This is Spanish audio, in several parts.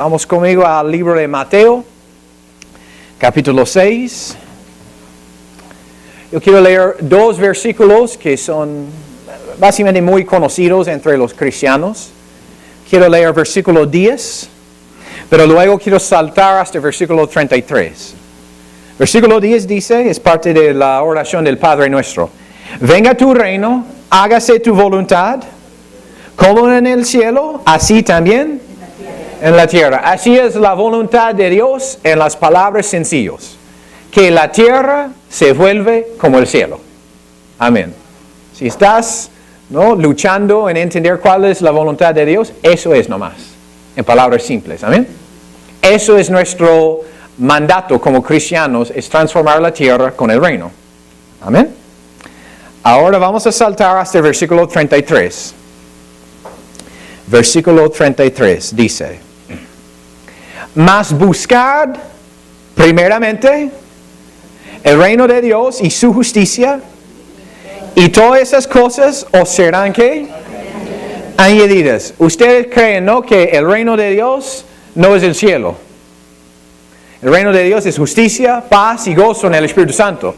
Vamos conmigo al libro de Mateo, capítulo 6. Yo quiero leer dos versículos que son básicamente muy conocidos entre los cristianos. Quiero leer versículo 10, pero luego quiero saltar hasta el versículo 33. Versículo 10 dice, es parte de la oración del Padre Nuestro. Venga tu reino, hágase tu voluntad, como en el cielo, así también en la tierra. Así es la voluntad de Dios en las palabras sencillas. Que la tierra se vuelve como el cielo. Amén. Si estás luchando en entender cuál es la voluntad de Dios, eso es nomás. En palabras simples. Amén. Eso es nuestro mandato como cristianos, es transformar la tierra con el reino. Amén. Ahora vamos a saltar hasta el versículo 33. Versículo 33 dice, mas buscad primeramente el reino de Dios y su justicia, y todas esas cosas os serán ¿qué? Añadidas. Ustedes creen, ¿no?, que el reino de Dios no es el cielo. El reino de Dios es justicia, paz y gozo en el Espíritu Santo.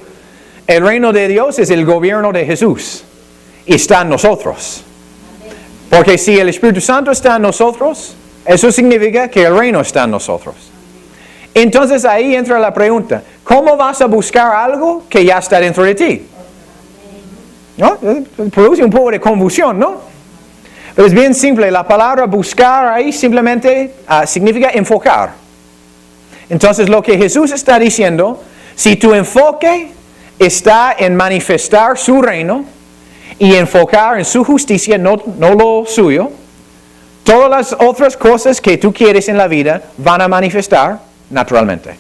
El reino de Dios es el gobierno de Jesús y está en nosotros. Porque si el Espíritu Santo está en nosotros, eso significa que el reino está en nosotros. Entonces ahí entra la pregunta, ¿cómo vas a buscar algo que ya está dentro de ti? ¿No? Produce un poco de confusión, ¿no? Pero es bien simple, la palabra buscar ahí simplemente significa enfocar. Entonces lo que Jesús está diciendo, si tu enfoque está en manifestar su reino y enfocar en su justicia, no lo suyo, todas las otras cosas que tú quieres en la vida van a manifestar naturalmente.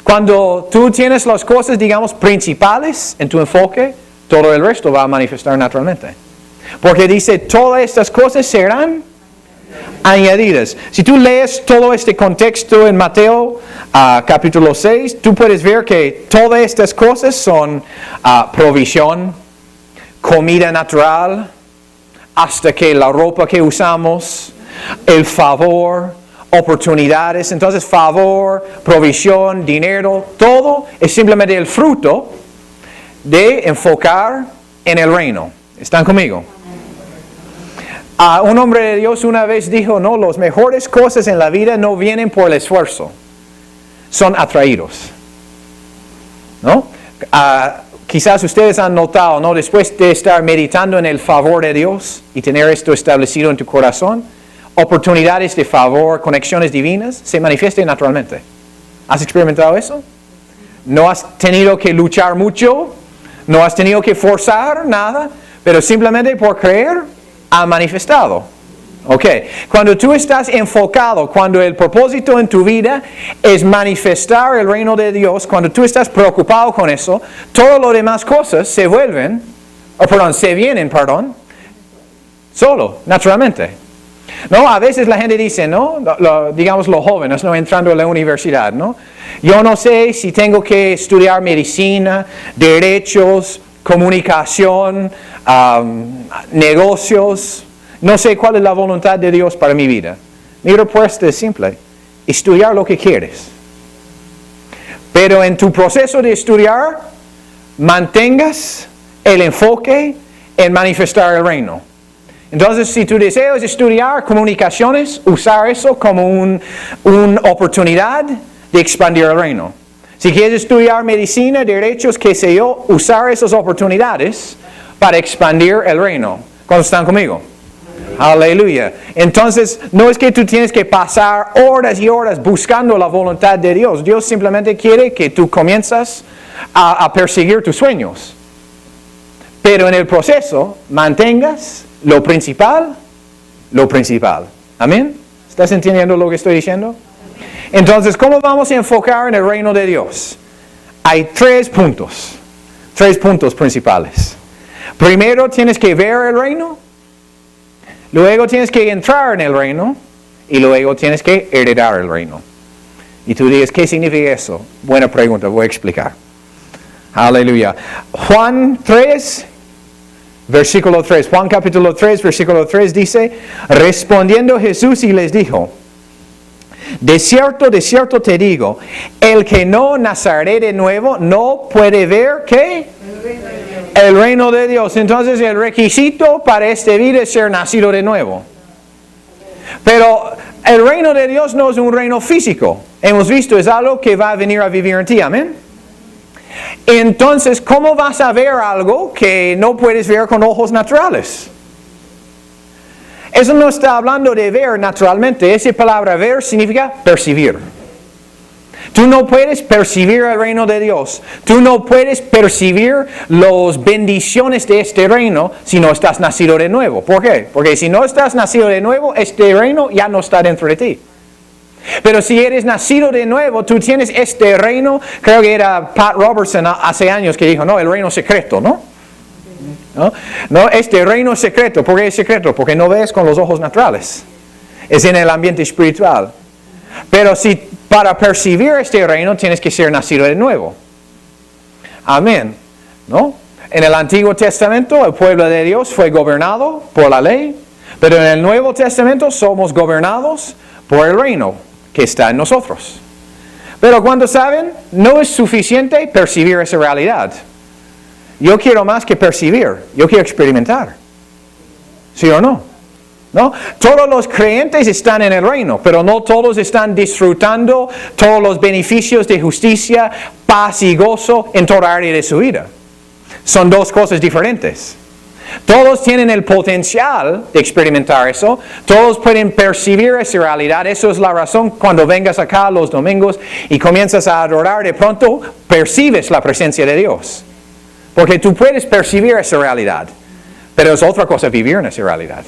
Cuando tú tienes las cosas, digamos, principales en tu enfoque, todo el resto va a manifestar naturalmente. Porque dice, todas estas cosas serán añadidas. Si tú lees todo este contexto en Mateo capítulo 6, tú puedes ver que todas estas cosas son provisión, comida natural, hasta que la ropa que usamos, el favor, oportunidades. Entonces favor, provisión, dinero, todo es simplemente el fruto de enfocar en el reino. ¿Están conmigo? Un hombre de Dios una vez dijo, no, las mejores cosas en la vida no vienen por el esfuerzo, son atraídos. ¿No? Quizás ustedes han notado, ¿no?, después de estar meditando en el favor de Dios y tener esto establecido en tu corazón, oportunidades de favor, conexiones divinas, se manifiestan naturalmente. ¿Has experimentado eso? No has tenido que luchar mucho, no has tenido que forzar nada, pero simplemente por creer, ha manifestado. Ok, cuando tú estás enfocado, cuando el propósito en tu vida es manifestar el reino de Dios, cuando tú estás preocupado con eso, todas las demás cosas se vienen, solo, naturalmente. ¿No? A veces la gente dice, ¿no?, digamos los jóvenes, ¿no?, entrando a la universidad, ¿no?, yo no sé si tengo que estudiar medicina, derechos, comunicación, negocios. No sé cuál es la voluntad de Dios para mi vida. Mi respuesta es simple. Estudiar lo que quieres. Pero en tu proceso de estudiar, mantengas el enfoque en manifestar el reino. Entonces, si tu deseo es estudiar comunicaciones, usar eso como una oportunidad de expandir el reino. Si quieres estudiar medicina, derechos, qué sé yo, usar esas oportunidades para expandir el reino. ¿Cuántos están conmigo? Aleluya. Entonces, no es que tú tienes que pasar horas y horas buscando la voluntad de Dios. Dios simplemente quiere que tú comienzas a perseguir tus sueños. Pero en el proceso, mantengas lo principal. ¿Amén? ¿Estás entendiendo lo que estoy diciendo? Entonces, ¿cómo vamos a enfocar en el reino de Dios? Hay tres puntos principales. Primero, tienes que ver el reino. Luego tienes que entrar en el reino y luego tienes que heredar el reino. Y tú dices, ¿qué significa eso? Buena pregunta, voy a explicar. Aleluya. Juan 3, versículo 3. Juan capítulo 3, versículo 3 dice, respondiendo Jesús y les dijo, de cierto te digo, el que no naceré de nuevo no puede ver, ¿qué? El reino de Dios. Entonces el requisito para esta vida es ser nacido de nuevo. Pero el reino de Dios no es un reino físico. Hemos visto, es algo que va a venir a vivir en ti, amén. Entonces, ¿cómo vas a ver algo que no puedes ver con ojos naturales? Eso no está hablando de ver naturalmente. Esa palabra ver significa percibir. Tú no puedes percibir el reino de Dios. Tú no puedes percibir las bendiciones de este reino si no estás nacido de nuevo. ¿Por qué? Porque si no estás nacido de nuevo, este reino ya no está dentro de ti. Pero si eres nacido de nuevo, tú tienes este reino. Creo que era Pat Robertson hace años que dijo, no, el reino secreto, ¿no? No, este reino secreto. ¿Por qué es secreto? Porque no ves con los ojos naturales. Es en el ambiente espiritual. Pero si para percibir este reino tienes que ser nacido de nuevo. Amén. ¿No? En el Antiguo Testamento el pueblo de Dios fue gobernado por la ley. Pero en el Nuevo Testamento somos gobernados por el reino que está en nosotros. Pero cuando saben, no es suficiente percibir esa realidad. Yo quiero más que percibir, yo quiero experimentar. ¿Sí o no? ¿No? Todos los creyentes están en el reino, pero no todos están disfrutando todos los beneficios de justicia, paz y gozo en toda área de su vida. Son dos cosas diferentes. Todos tienen el potencial de experimentar eso. Todos pueden percibir esa realidad. Eso es la razón cuando vengas acá los domingos y comienzas a adorar, de pronto percibes la presencia de Dios. Porque tú puedes percibir esa realidad. Pero es otra cosa vivir en esa realidad.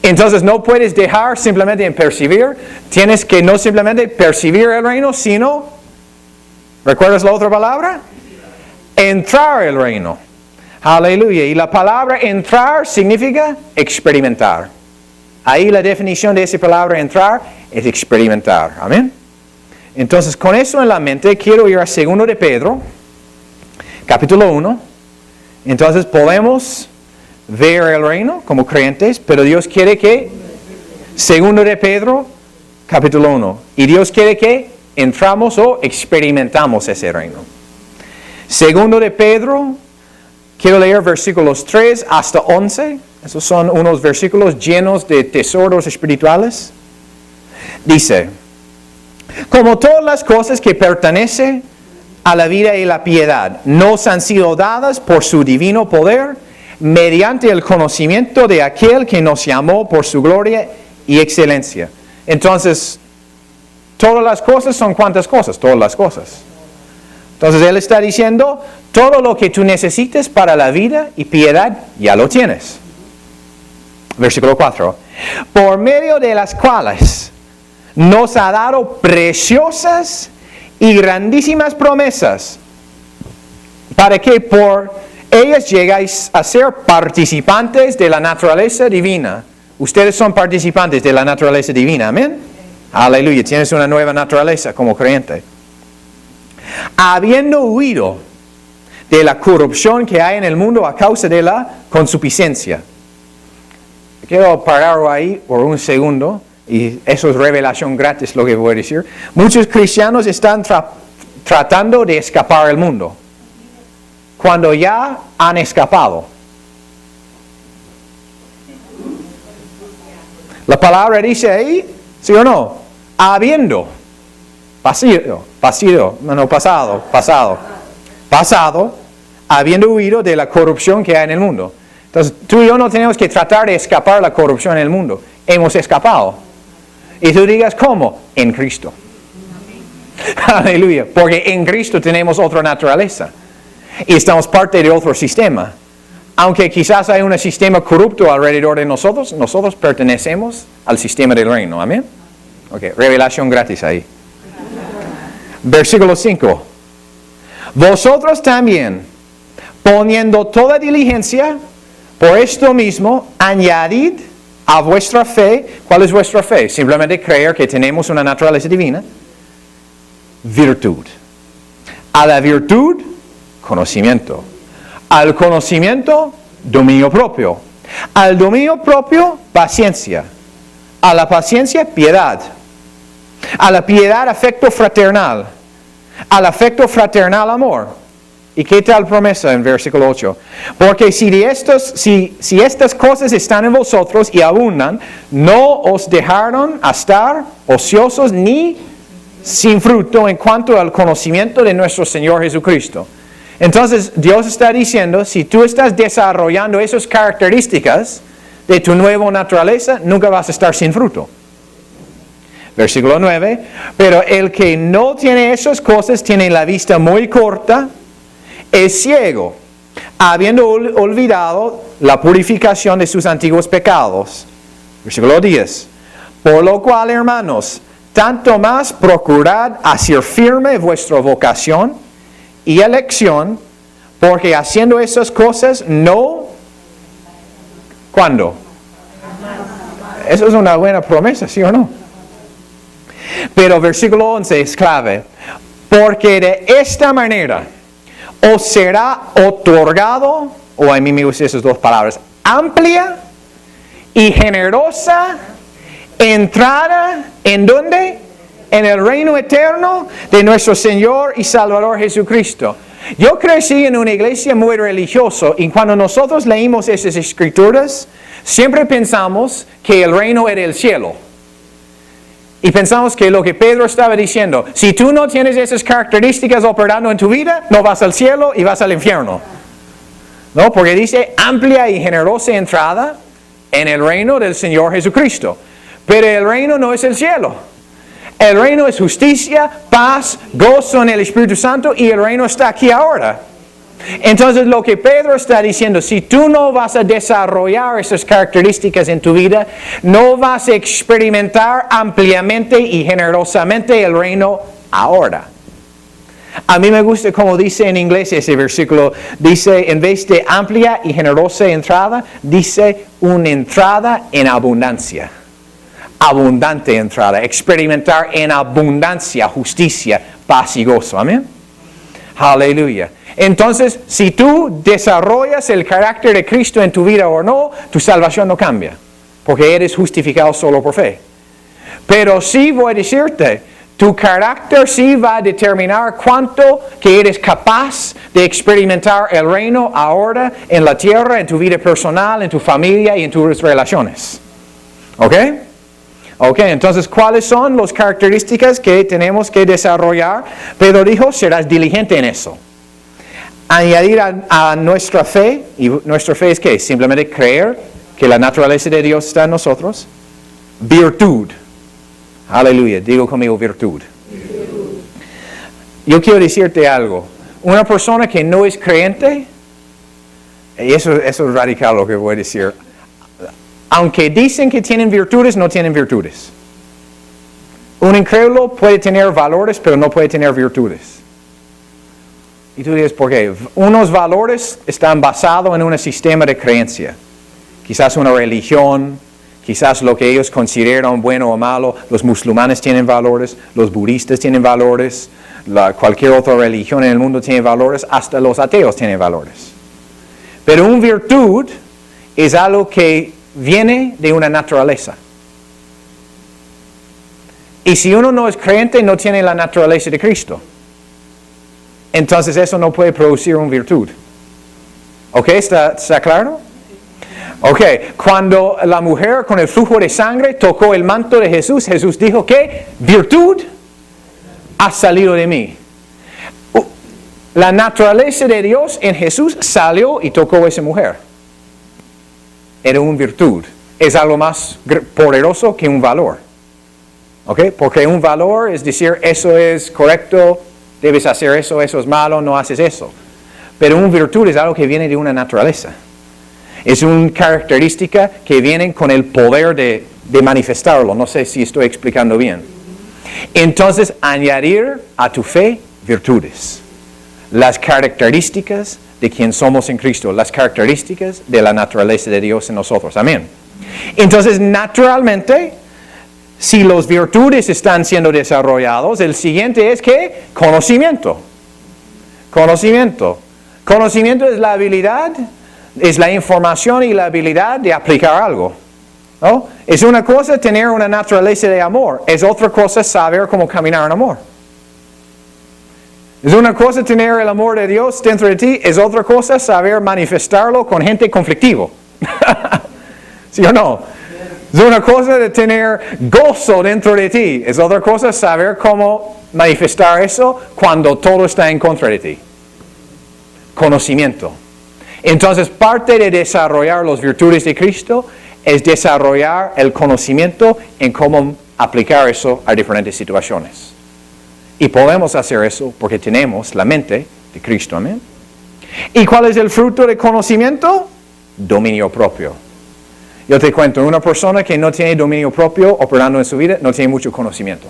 Entonces no puedes dejar simplemente en percibir. Tienes que no simplemente percibir el reino, sino, ¿recuerdas la otra palabra? Entrar el reino. Aleluya. Y la palabra entrar significa experimentar. Ahí la definición de esa palabra entrar es experimentar. Amén. Entonces con eso en la mente quiero ir a 2 de Pedro, capítulo 1. Entonces podemos ver el reino como creyentes, pero Dios quiere que 2 de Pedro, capítulo 1. Y Dios quiere que entramos o experimentamos ese reino. 2 de Pedro, quiero leer versículos 3 hasta 11. Esos son unos versículos llenos de tesoros espirituales. Dice, como todas las cosas que pertenecen a la vida y la piedad nos han sido dadas por su divino poder, mediante el conocimiento de aquel que nos llamó por su gloria y excelencia. Entonces, todas las cosas son ¿cuántas cosas? Todas las cosas. Entonces Él está diciendo, todo lo que tú necesites para la vida y piedad, ya lo tienes. Versículo 4. Por medio de las cuales nos ha dado preciosas y grandísimas promesas, para que por ellas llegáis a ser participantes de la naturaleza divina. Ustedes son participantes de la naturaleza divina, amén. Aleluya, tienes una nueva naturaleza como creyente. Habiendo huido de la corrupción que hay en el mundo a causa de la concupiscencia. Quiero parar ahí por un segundo, y eso es revelación gratis lo que voy a decir. Muchos cristianos están tratando de escapar del mundo, cuando ya han escapado. La palabra dice ahí, ¿sí o no? Habiendo. Pasado, habiendo huido de la corrupción que hay en el mundo. Entonces, tú y yo no tenemos que tratar de escapar la corrupción en el mundo. Hemos escapado. Y tú digas, ¿cómo? En Cristo. Aleluya. Porque en Cristo tenemos otra naturaleza. Y estamos parte de otro sistema. Aunque quizás hay un sistema corrupto alrededor de nosotros, nosotros pertenecemos al sistema del reino. Amén. Ok, revelación gratis ahí. Versículo 5. Vosotros también, poniendo toda diligencia, por esto mismo, añadid a vuestra fe. ¿Cuál es vuestra fe? Simplemente creer que tenemos una naturaleza divina. Virtud. A la virtud, conocimiento. Al conocimiento, dominio propio. Al dominio propio, paciencia. A la paciencia, piedad. a la piedad, afecto fraternal, al afecto fraternal, amor. ¿Y qué tal promesa en versículo 8? Porque si estas cosas están en vosotros y abundan, no os dejaron estar ociosos ni sin fruto en cuanto al conocimiento de nuestro Señor Jesucristo. Entonces, Dios está diciendo, si tú estás desarrollando esas características de tu nueva naturaleza, nunca vas a estar sin fruto. Versículo 9, pero el que no tiene esas cosas tiene la vista muy corta, es ciego, habiendo olvidado la purificación de sus antiguos pecados. Versículo 10, por lo cual, hermanos, tanto más procurad hacer firme vuestra vocación y elección, porque haciendo esas cosas no... ¿Cuándo? Eso es una buena promesa, ¿sí o no? Pero versículo 11 es clave. Porque de esta manera os será otorgado, o a mí me gustan esas dos palabras, amplia y generosa entrada, ¿en dónde? En el reino eterno de nuestro Señor y Salvador Jesucristo. Yo crecí en una iglesia muy religiosa y cuando nosotros leímos esas escrituras, siempre pensamos que el reino era el cielo. Y pensamos que lo que Pedro estaba diciendo, si tú no tienes esas características operando en tu vida, no vas al cielo y vas al infierno. ¿No? Porque dice amplia y generosa entrada en el reino del Señor Jesucristo. Pero el reino no es el cielo. El reino es justicia, paz, gozo en el Espíritu Santo y el reino está aquí ahora. Entonces lo que Pedro está diciendo, si tú no vas a desarrollar esas características en tu vida, no vas a experimentar ampliamente y generosamente el reino ahora. A mí me gusta como dice en inglés ese versículo, dice en vez de amplia y generosa entrada, dice una entrada en abundancia. Abundante entrada, experimentar en abundancia, justicia, paz y gozo. Amén. Aleluya. Entonces, si tú desarrollas el carácter de Cristo en tu vida o no, tu salvación no cambia, porque eres justificado solo por fe. Pero sí voy a decirte, tu carácter sí va a determinar cuánto que eres capaz de experimentar el reino ahora en la tierra, en tu vida personal, en tu familia y en tus relaciones. ¿Ok? Ok, entonces, ¿cuáles son las características que tenemos que desarrollar? Pedro dijo, serás diligente en eso. Añadir a nuestra fe, y nuestra fe es ¿qué? Simplemente creer que la naturaleza de Dios está en nosotros. Virtud. Aleluya, digo conmigo virtud. Yo quiero decirte algo. Una persona que no es creyente, y eso es radical lo que voy a decir, aunque dicen que tienen virtudes, no tienen virtudes. Un incrédulo puede tener valores, pero no puede tener virtudes. Y tú dices, ¿por qué? Unos valores están basados en un sistema de creencia. Quizás una religión, quizás lo que ellos consideran bueno o malo. Los musulmanes tienen valores, los budistas tienen valores, cualquier otra religión en el mundo tiene valores, hasta los ateos tienen valores. Pero una virtud es algo que viene de una naturaleza. Y si uno no es creyente, no tiene la naturaleza de Cristo. Entonces eso no puede producir una virtud. ¿Ok? ¿Está claro? Ok. Cuando la mujer con el flujo de sangre tocó el manto de Jesús, Jesús dijo que virtud ha salido de mí. La naturaleza de Dios en Jesús salió y tocó a esa mujer. Era una virtud. Es algo más poderoso que un valor. ¿Ok? Porque un valor es decir, eso es correcto, debes hacer eso, eso es malo, no haces eso. Pero una virtud es algo que viene de una naturaleza. Es una característica que viene con el poder de manifestarlo. No sé si estoy explicando bien. Entonces, añadir a tu fe virtudes. Las características de quien somos en Cristo, las características de la naturaleza de Dios en nosotros. Amén. Entonces, naturalmente, si las virtudes están siendo desarrolladas, el siguiente es ¿qué? Conocimiento. Conocimiento. Conocimiento es la habilidad, es la información y la habilidad de aplicar algo. ¿no? Es una cosa tener una naturaleza de amor. Es otra cosa saber cómo caminar en amor. Es una cosa tener el amor de Dios dentro de ti. Es otra cosa saber manifestarlo con gente conflictivo. ¿Sí o no? Es una cosa de tener gozo dentro de ti. Es otra cosa saber cómo manifestar eso cuando todo está en contra de ti. Conocimiento. Entonces, parte de desarrollar las virtudes de Cristo es desarrollar el conocimiento en cómo aplicar eso a diferentes situaciones. Y podemos hacer eso porque tenemos la mente de Cristo. Amén. ¿Y cuál es el fruto de conocimiento? Dominio propio. Yo te cuento, una persona que no tiene dominio propio operando en su vida, no tiene mucho conocimiento.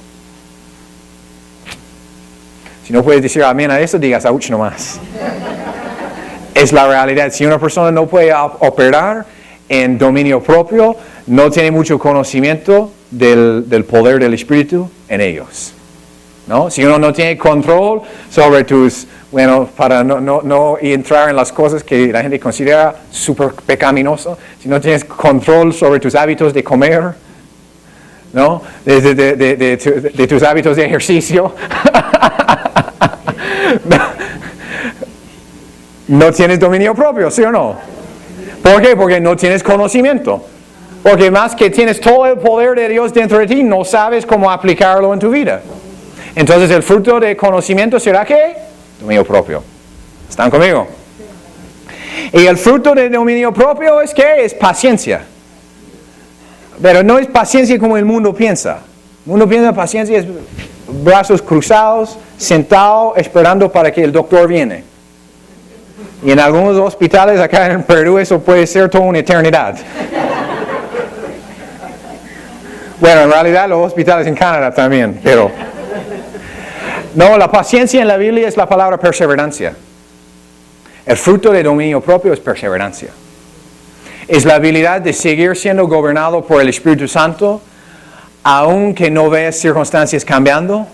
Si no puedes decir amén a eso, digas ouch nomás. Es la realidad. Si una persona no puede operar en dominio propio, no tiene mucho conocimiento del poder del Espíritu en ellos. ¿No? Si uno no tiene control sobre tus, para no entrar en las cosas que la gente considera súper pecaminoso, si no tienes control sobre tus hábitos de comer, ¿no? De tus hábitos de ejercicio, no tienes dominio propio, ¿sí o no? ¿Por qué? Porque no tienes conocimiento. Porque más que tienes todo el poder de Dios dentro de ti, no sabes cómo aplicarlo en tu vida. Entonces el fruto de conocimiento será ¿qué? Dominio propio. ¿Están conmigo? Y el fruto de dominio propio es ¿qué? Es paciencia. Pero no es paciencia como el mundo piensa. El mundo piensa paciencia es brazos cruzados, sentado, esperando para que el doctor viene. Y en algunos hospitales acá en Perú eso puede ser toda una eternidad. Bueno, en realidad los hospitales en Canadá también, pero... No, la paciencia en la Biblia es la palabra perseverancia. El fruto de dominio propio es perseverancia. Es la habilidad de seguir siendo gobernado por el Espíritu Santo, aunque no veas circunstancias cambiando,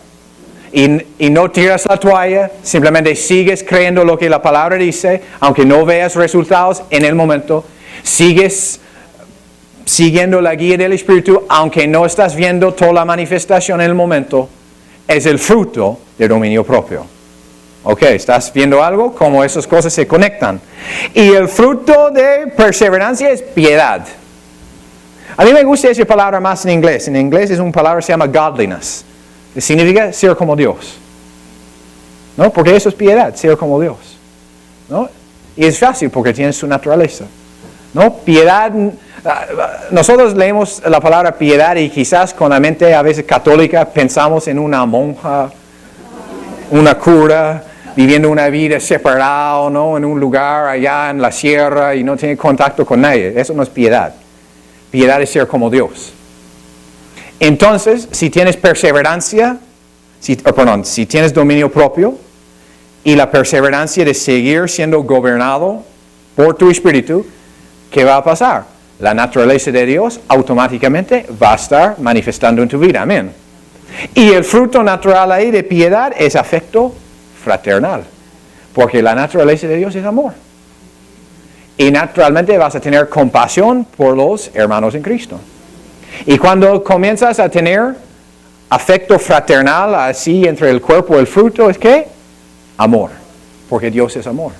y no tiras la toalla, simplemente sigues creyendo lo que la palabra dice, aunque no veas resultados en el momento, sigues siguiendo la guía del Espíritu, aunque no estás viendo toda la manifestación en el momento. Es el fruto del dominio propio. Ok, ¿estás viendo algo? Cómo esas cosas se conectan. Y el fruto de perseverancia es piedad. A mí me gusta esa palabra más en inglés. En inglés es una palabra que se llama godliness. Que significa ser como Dios. ¿No? Porque eso es piedad, ser como Dios. ¿No? Y es fácil porque tiene su naturaleza. ¿No? Piedad... Nosotros leemos la palabra piedad y quizás con la mente a veces católica pensamos en una monja, una cura, viviendo una vida separada, ¿no? En un lugar allá en la sierra y no tiene contacto con nadie. Eso no es piedad. Piedad es ser como Dios. Entonces, si tienes perseverancia, si tienes dominio propio y la perseverancia de seguir siendo gobernado por tu espíritu, ¿qué va a pasar? La naturaleza de Dios automáticamente va a estar manifestando en tu vida. Amén. Y el fruto natural ahí de piedad es afecto fraternal. Porque la naturaleza de Dios es amor. Y naturalmente vas a tener compasión por los hermanos en Cristo. Y cuando comienzas a tener afecto fraternal así entre el cuerpo y el fruto, ¿es qué? Amor. Porque Dios es amor.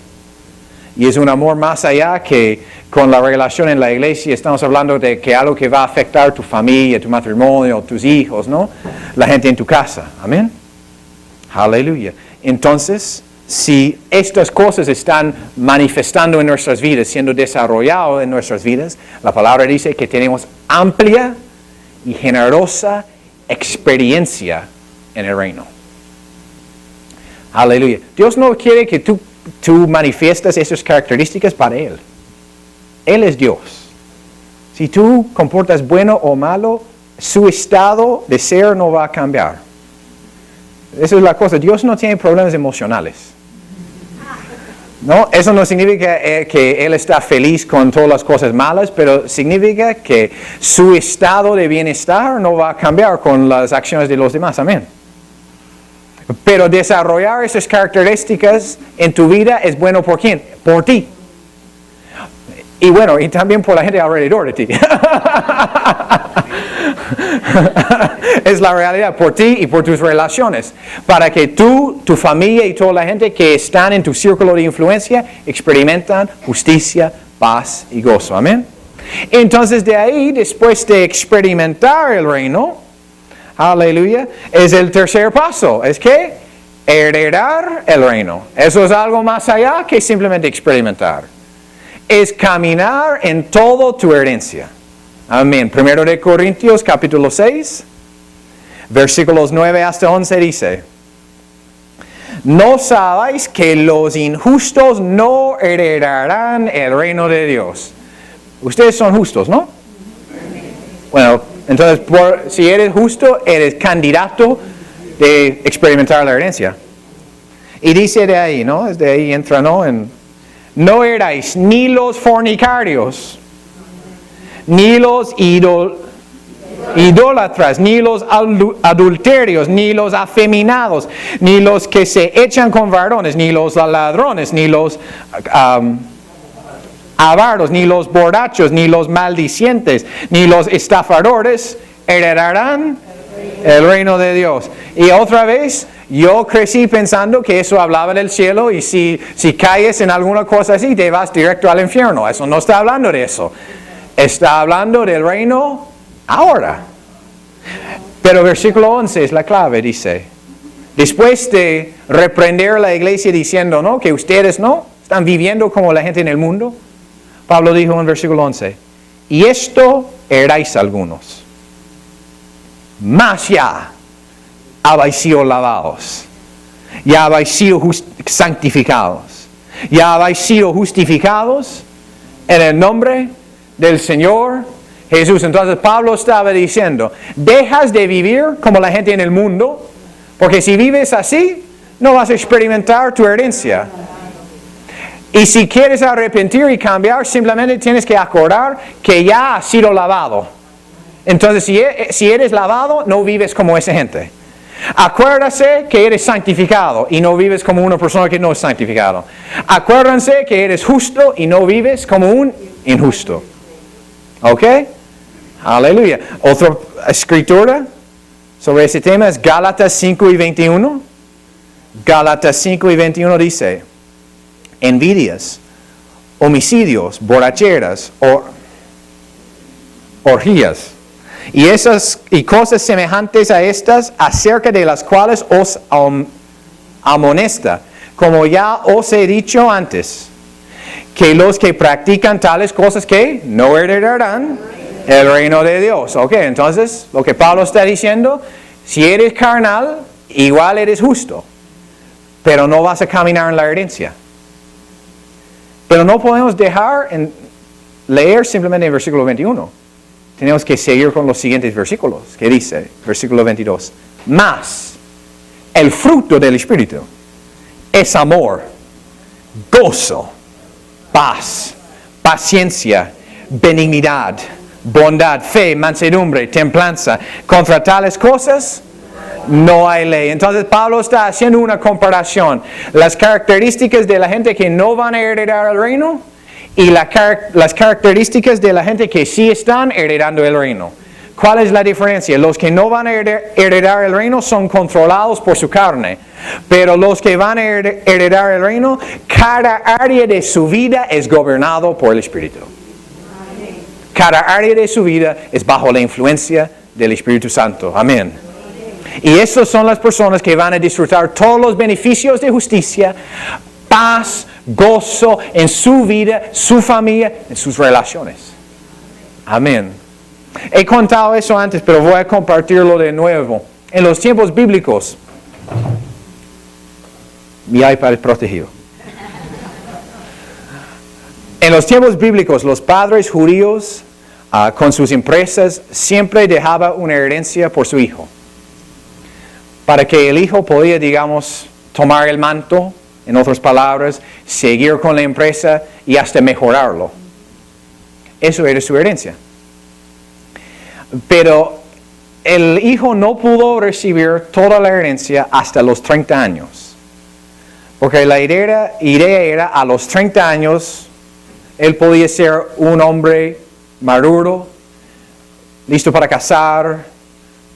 Y es un amor más allá que con la relación en la iglesia. Estamos hablando de que algo que va a afectar tu familia, tu matrimonio, tus hijos, ¿no? La gente en tu casa. Amén. Aleluya. Entonces, si estas cosas están manifestando en nuestras vidas, siendo desarrolladas en nuestras vidas, la palabra dice que tenemos amplia y generosa experiencia en el reino. Aleluya. Dios no quiere que tú manifiestas esas características para Él. Él es Dios. Si tú comportas bueno o malo, su estado de ser no va a cambiar. Esa es la cosa. Dios no tiene problemas emocionales. ¿No? Eso no significa que Él está feliz con todas las cosas malas, pero significa que su estado de bienestar no va a cambiar con las acciones de los demás. Amén. Pero desarrollar esas características en tu vida es bueno ¿por quién? Por ti. Y bueno, y también por la gente alrededor de ti. Es la realidad por ti y por tus relaciones. Para que tú, tu familia y toda la gente que están en tu círculo de influencia experimentan justicia, paz y gozo. Amén. Entonces de ahí, después de experimentar el reino, aleluya, es el tercer paso. ¿Es qué? Heredar el reino. Eso es algo más allá que simplemente experimentar. Es caminar en todo tu herencia. Amén. 1 de Corintios capítulo 6, versículos 9 hasta 11 dice: ¿No sabéis que los injustos no heredarán el reino de Dios? Ustedes son justos, ¿no? Bueno, entonces si eres justo, eres candidato de experimentar la herencia. Y dice de ahí, ¿no? Desde ahí entra, ¿no? No erais ni los fornicarios, ni los idólatras, ni los adulterios, ni los afeminados, ni los que se echan con varones, ni los ladrones, ni los avaros, ni los borrachos, ni los maldicientes, ni los estafadores heredarán el reino de Dios. Y otra vez, yo crecí pensando que eso hablaba del cielo y si caes en alguna cosa así, te vas directo al infierno. Eso no está hablando de eso. Está hablando del reino ahora. Pero versículo 11 es la clave, dice. Después de reprender a la iglesia diciendo, ¿no?, que ustedes no están viviendo como la gente en el mundo, Pablo dijo en versículo 11, y esto erais algunos, mas ya habéis sido lavados, ya habéis sido santificados, ya habéis sido justificados en el nombre del Señor Jesús. Entonces Pablo estaba diciendo, dejas de vivir como la gente en el mundo, porque si vives así, no vas a experimentar tu herencia. Y si quieres arrepentir y cambiar, simplemente tienes que acordar que ya has sido lavado. Entonces, si eres lavado, no vives como esa gente. Acuérdase que eres santificado y no vives como una persona que no es santificado. Acuérdense que eres justo y no vives como un injusto. ¿Ok? Aleluya. Otra escritura sobre ese tema es Gálatas 5 y 21. Gálatas 5 y 21 dice: envidias, homicidios, borracheras, orgías, y cosas semejantes a estas, acerca de las cuales os amonesta, como ya os he dicho antes, que los que practican tales cosas que no heredarán el reino de Dios. Ok, entonces lo que Pablo está diciendo, si eres carnal, igual eres justo, pero no vas a caminar en la herencia. Pero no podemos dejar leer simplemente el versículo 21. Tenemos que seguir con los siguientes versículos, que dice, versículo 22. Mas el fruto del Espíritu es amor, gozo, paz, paciencia, benignidad, bondad, fe, mansedumbre, templanza. Contra tales cosas no hay ley. Entonces Pablo está haciendo una comparación. Las características de la gente que no van a heredar el reino y las características de la gente que sí están heredando el reino. ¿Cuál es la diferencia? Los que no van a heredar el reino son controlados por su carne. Pero los que van a heredar el reino, cada área de su vida es gobernado por el Espíritu. Cada área de su vida es bajo la influencia del Espíritu Santo. Amén. Y esas son las personas que van a disfrutar todos los beneficios de justicia, paz, gozo en su vida, su familia, en sus relaciones. Amén. He contado eso antes, pero voy a compartirlo de nuevo. En los tiempos bíblicos, mi iPad es protegido. En los tiempos bíblicos, los padres judíos con sus empresas siempre dejaban una herencia por su hijo. Para que el hijo podía, digamos, tomar el manto, en otras palabras, seguir con la empresa y hasta mejorarlo. Eso era su herencia. Pero el hijo no pudo recibir toda la herencia hasta los 30 años. Porque la idea era a los 30 años, él podía ser un hombre maduro, listo para casar,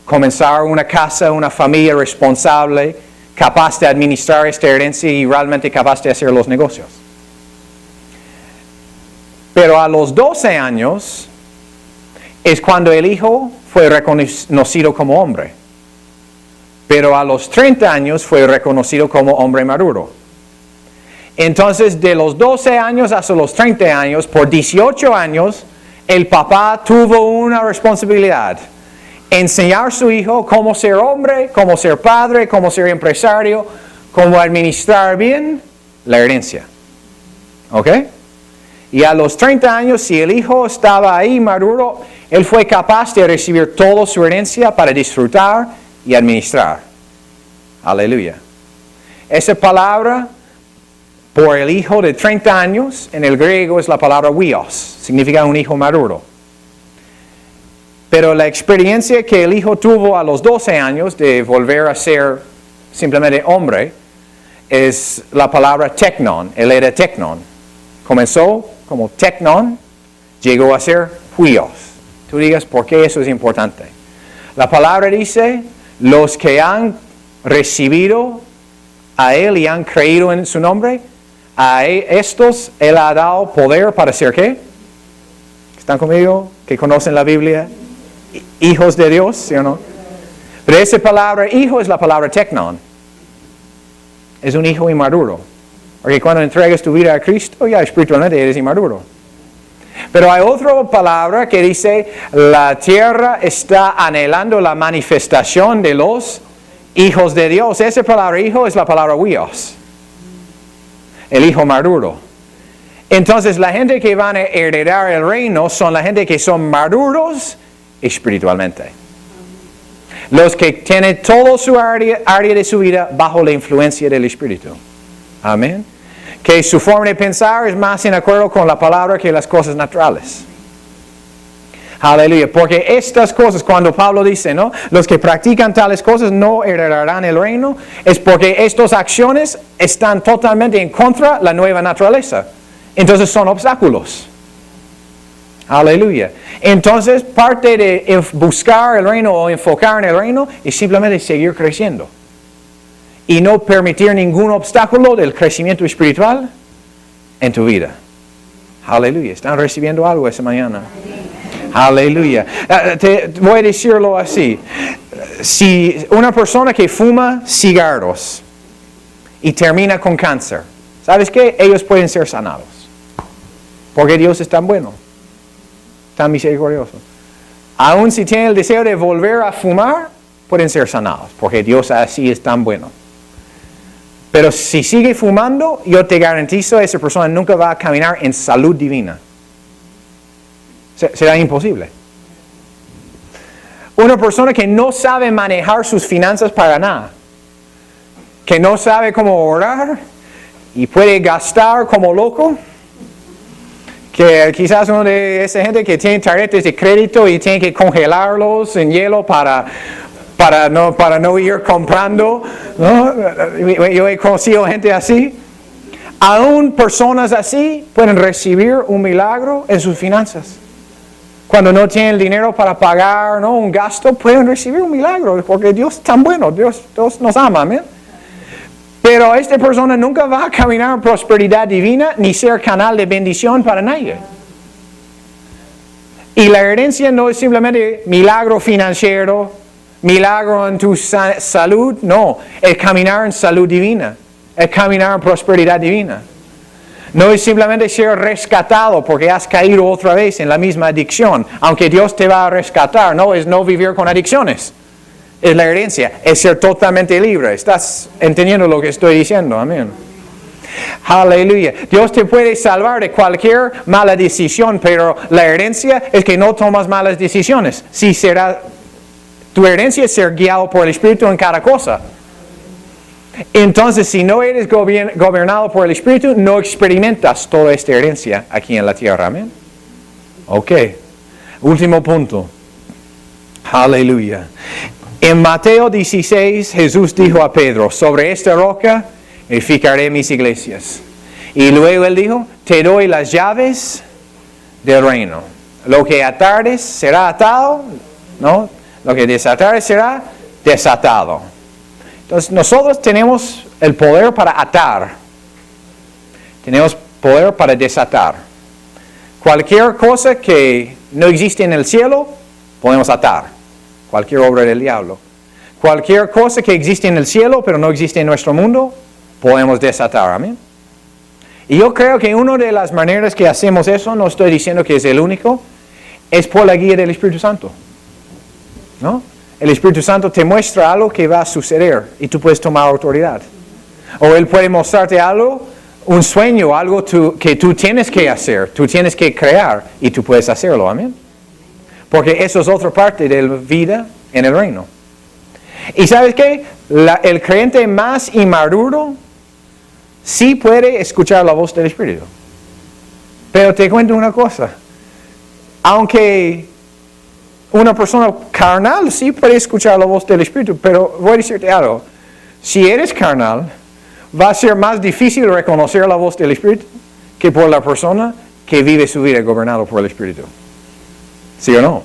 comenzar una casa, una familia responsable, capaz de administrar esta herencia y realmente capaz de hacer los negocios. Pero a los 12 años es cuando el hijo fue reconocido como hombre. Pero a los 30 años fue reconocido como hombre maduro. Entonces, de los 12 años hasta los 30 años, por 18 años, el papá tuvo una responsabilidad. Enseñar a su hijo cómo ser hombre, cómo ser padre, cómo ser empresario, cómo administrar bien la herencia. ¿Ok? Y a los 30 años, si el hijo estaba ahí maduro, él fue capaz de recibir toda su herencia para disfrutar y administrar. Aleluya. Esa palabra, por el hijo de 30 años, en el griego es la palabra huios, significa un hijo maduro. Pero la experiencia que el hijo tuvo a los 12 años de volver a ser simplemente hombre, es la palabra teknon, él era teknon. Comenzó como teknon, llegó a ser huios. Tú digas, ¿por qué eso es importante? La palabra dice, los que han recibido a él y han creído en su nombre, a estos él ha dado poder para ser ¿qué? ¿Están conmigo? ¿Que conocen la Biblia? Hijos de Dios, ¿sí o no? Pero esa palabra hijo es la palabra teknon. Es un hijo inmaduro. Porque cuando entregas tu vida a Cristo, ya espiritualmente eres inmaduro. Pero hay otra palabra que dice, la tierra está anhelando la manifestación de los hijos de Dios. Esa palabra hijo es la palabra huios. El hijo maduro. Entonces la gente que van a heredar el reino son la gente que son maduros espiritualmente. Los que tienen toda su área de su vida bajo la influencia del Espíritu. Amén. Que su forma de pensar es más en acuerdo con la palabra que las cosas naturales. Aleluya. Porque estas cosas, cuando Pablo dice, ¿no? Los que practican tales cosas no heredarán el reino, es porque estas acciones están totalmente en contra de la nueva naturaleza. Entonces son obstáculos. Aleluya. Entonces, parte de buscar el reino o enfocar en el reino es simplemente seguir creciendo. Y no permitir ningún obstáculo del crecimiento espiritual en tu vida. Aleluya. ¿Están recibiendo algo esta mañana? Aleluya. Te voy a decirlo así. Si una persona que fuma cigarros y termina con cáncer, ¿sabes qué? Ellos pueden ser sanados. Porque Dios es tan bueno. Tan misericordioso. Aun si tienen el deseo de volver a fumar, pueden ser sanados, porque Dios así es tan bueno. Pero si sigue fumando, yo te garantizo, esa persona nunca va a caminar en salud divina. Será imposible. Una persona que no sabe manejar sus finanzas para nada, que no sabe cómo orar y puede gastar como loco, que quizás uno de esa gente que tiene tarjetas de crédito y tiene que congelarlos en hielo para no ir comprando, ¿no? Yo he conocido gente así. Aún personas así pueden recibir un milagro en sus finanzas. Cuando no tienen el dinero para pagar, ¿no? Un gasto, pueden recibir un milagro, porque Dios es tan bueno, Dios nos ama, amén. Pero esta persona nunca va a caminar en prosperidad divina ni ser canal de bendición para nadie. Y la herencia no es simplemente milagro financiero, milagro en tu salud, no. Es caminar en salud divina, es caminar en prosperidad divina. No es simplemente ser rescatado porque has caído otra vez en la misma adicción, aunque Dios te va a rescatar, no es no vivir con adicciones. Es la herencia, es ser totalmente libre. ¿Estás entendiendo lo que estoy diciendo? Amén. Aleluya. Dios te puede salvar de cualquier mala decisión, pero la herencia es que no tomas malas decisiones. Sí, tu herencia es ser guiado por el Espíritu en cada cosa. Entonces, si no eres gobernado por el Espíritu, no experimentas toda esta herencia aquí en la tierra. Amén. Ok. Último punto. Aleluya. En Mateo 16, Jesús dijo a Pedro, sobre esta roca edificaré mis iglesias. Y luego él dijo, te doy las llaves del reino. Lo que atares será atado, ¿no? Lo que desatar será desatado. Entonces nosotros tenemos el poder para atar. Tenemos poder para desatar. Cualquier cosa que no existe en el cielo, podemos atar. Cualquier obra del diablo. Cualquier cosa que existe en el cielo, pero no existe en nuestro mundo, podemos desatar. Amén. Y yo creo que una de las maneras que hacemos eso, no estoy diciendo que es el único, es por la guía del Espíritu Santo. ¿No? El Espíritu Santo te muestra algo que va a suceder y tú puedes tomar autoridad. O Él puede mostrarte algo, un sueño, algo que tú tienes que hacer, tú tienes que crear y tú puedes hacerlo. Amén. Porque eso es otra parte de la vida en el reino. ¿Y sabes qué? El creyente más inmaduro sí puede escuchar la voz del Espíritu. Pero te cuento una cosa. Aunque una persona carnal sí puede escuchar la voz del Espíritu, pero voy a decirte algo. Si eres carnal, va a ser más difícil reconocer la voz del Espíritu que por la persona que vive su vida gobernado por el Espíritu. ¿Sí o no?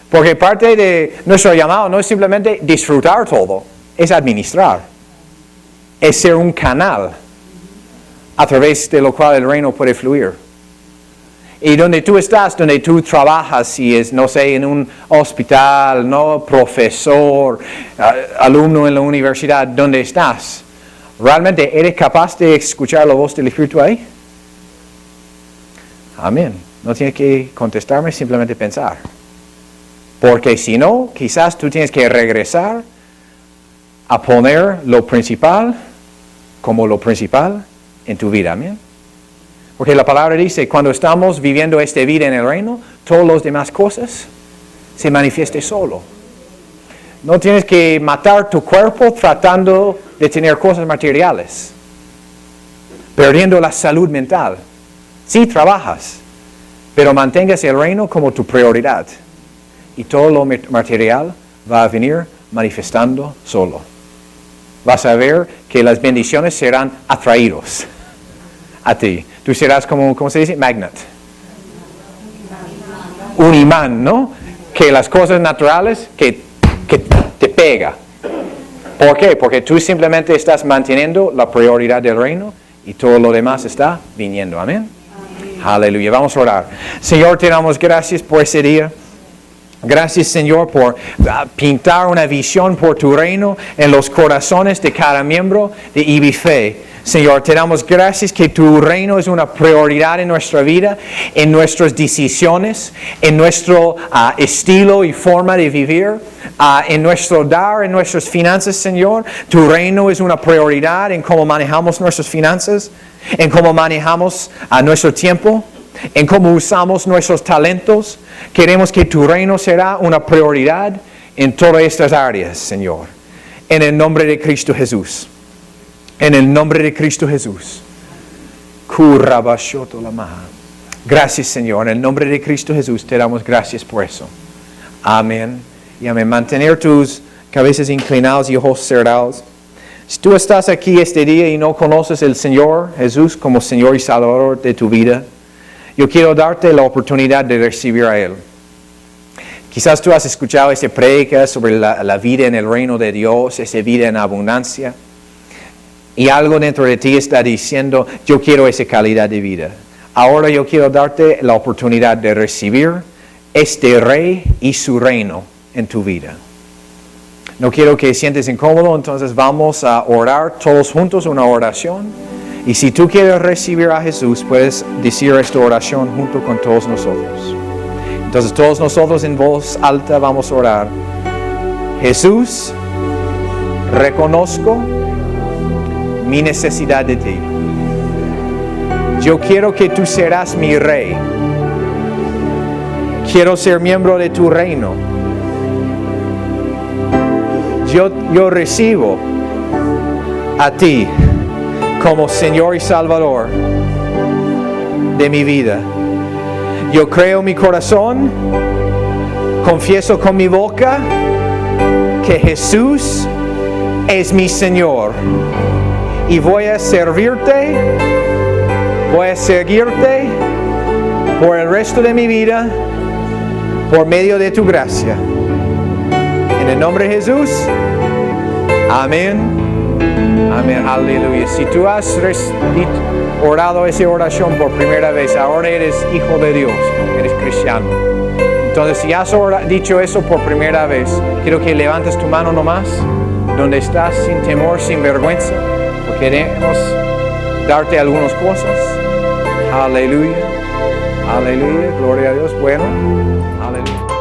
Porque parte de nuestro llamado no es simplemente disfrutar todo, es administrar. Es ser un canal a través de lo cual el reino puede fluir. Y donde tú estás, donde tú trabajas, si es, no sé, en un hospital, no, profesor, alumno en la universidad, donde estás, ¿realmente eres capaz de escuchar la voz del Espíritu ahí? Amén. No tienes que contestarme, simplemente pensar. Porque si no, quizás tú tienes que regresar a poner lo principal como lo principal en tu vida. Amén. Porque la palabra dice, cuando estamos viviendo esta vida en el reino, todas las demás cosas se manifiestan solo. No tienes que matar tu cuerpo tratando de tener cosas materiales, perdiendo la salud mental. Sí trabajas, pero mantengas el reino como tu prioridad. Y todo lo material va a venir manifestando solo. Vas a ver que las bendiciones serán atraídos a ti. Tú serás como, ¿cómo se dice? Magnet. Un imán, ¿no? Que las cosas naturales que te pega. ¿Por qué? Porque tú simplemente estás manteniendo la prioridad del reino y todo lo demás está viniendo. Amén. Aleluya. Vamos a orar. Señor, te damos gracias por ese día. Gracias, Señor, por pintar una visión por tu reino en los corazones de cada miembro de Ibife. Señor, te damos gracias que tu reino es una prioridad en nuestra vida, en nuestras decisiones, en nuestro estilo y forma de vivir, en nuestro dar, en nuestras finanzas, Señor. Tu reino es una prioridad en cómo manejamos nuestras finanzas, en cómo manejamos nuestro tiempo, en cómo usamos nuestros talentos. Queremos que tu reino será una prioridad en todas estas áreas, Señor. En el nombre de Cristo Jesús. En el nombre de Cristo Jesús. Gracias, Señor. En el nombre de Cristo Jesús te damos gracias por eso. Amén. Y amén. Mantener tus cabezas inclinadas y ojos cerrados. Si tú estás aquí este día y no conoces al Señor Jesús como Señor y Salvador de tu vida, yo quiero darte la oportunidad de recibir a Él. Quizás tú has escuchado esa prédica sobre la vida en el reino de Dios, esa vida en abundancia. Y algo dentro de ti está diciendo, yo quiero esa calidad de vida. Ahora yo quiero darte la oportunidad de recibir este rey y su reino en tu vida. No quiero que sientes incómodo, entonces vamos a orar todos juntos una oración. Y si tú quieres recibir a Jesús, puedes decir esta oración junto con todos nosotros. Entonces todos nosotros en voz alta vamos a orar. Jesús, reconozco mi necesidad de ti. Yo quiero que tú serás mi rey. Quiero ser miembro de tu reino. Yo recibo a ti como Señor y Salvador de mi vida. Yo creo en mi corazón, confieso con mi boca que Jesús es mi Señor y voy a servirte, voy a seguirte por el resto de mi vida por medio de tu gracia. En el nombre de Jesús. Amén. Amén. Aleluya. Si tú has orado esa oración por primera vez, ahora eres hijo de Dios, eres cristiano. Entonces, si has dicho eso por primera vez, quiero que levantes tu mano nomás, donde estás, sin temor, sin vergüenza, porque queremos darte algunas cosas. Aleluya. Aleluya. Gloria a Dios. Bueno. Aleluya.